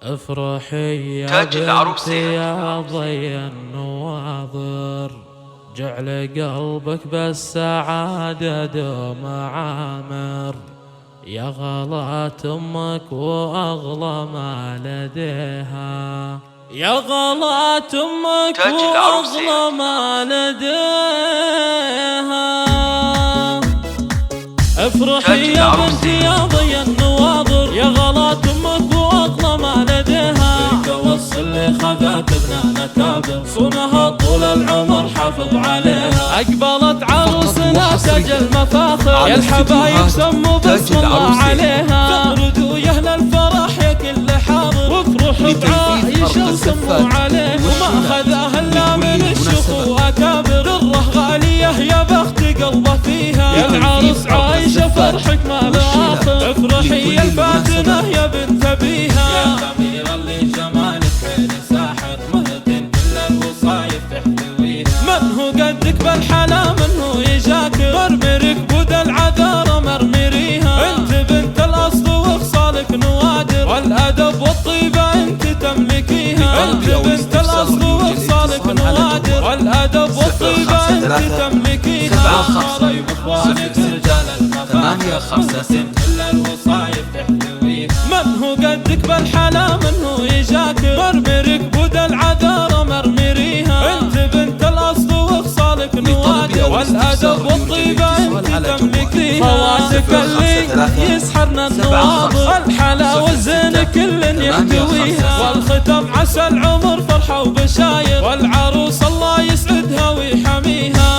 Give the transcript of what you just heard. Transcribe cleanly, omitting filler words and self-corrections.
افرحي يا تاج العروسين. يا ضي النواظر، جعل قلبك بالسعادة دوم عامر، يا غلات أمك وأغلى ما لديها، يا غلات أمك تاج العروسين. وأغلى ما لديها. افرحي يا بنتي يا ضي النواظر، يا غلات أمك وأغلى ما لديها، القوص اللي خذت ابنها كابر، صونها طول العمر حافظ عليها، أقبلت عروسنا تاج المفاخر، يا الحبايب سموا بسم الله عليها، تغردوا يا أهل الفرح يا كل حاضر، وافرحوا بعايشة وسموا عليه، وما أخذها إلا من الشيوخ وأكابر، الره غالية يا بخت قلبه فيها، يا العروس عايشة فرحك ما له آخر، افرحي يا الفاتنة يا بنت أبيها، يا الأميرة اللي جمالك عين ساحر، مهتن كل الوصايف تحتويها، من هو قدك بالحلا من هو يجاكر، مرمرك بود العذارى مرمريها، انت بنت الأصل وخصالك نوادر، والأدب والطيبة انت تملكيها، انت بنت الأصل وخصالك نوادر، والأدب والطيبة انت تملكيها، قرايب اخوانك رجال المفاخر، كل الوصايف تحتويها، من هو قدك بالحلا من هو يجاكر، مرمرك بود العذارى مرمريها، انت بنت الاصل وخصالك نوادر، والادب والطيبه انت تملكيها، فواتك اللي يسحرنا النواظر، الحلا والزين كل يحتويها، والختم عسى العمر فرحه وبشاير، والعروس الله يسعدها ويحميها.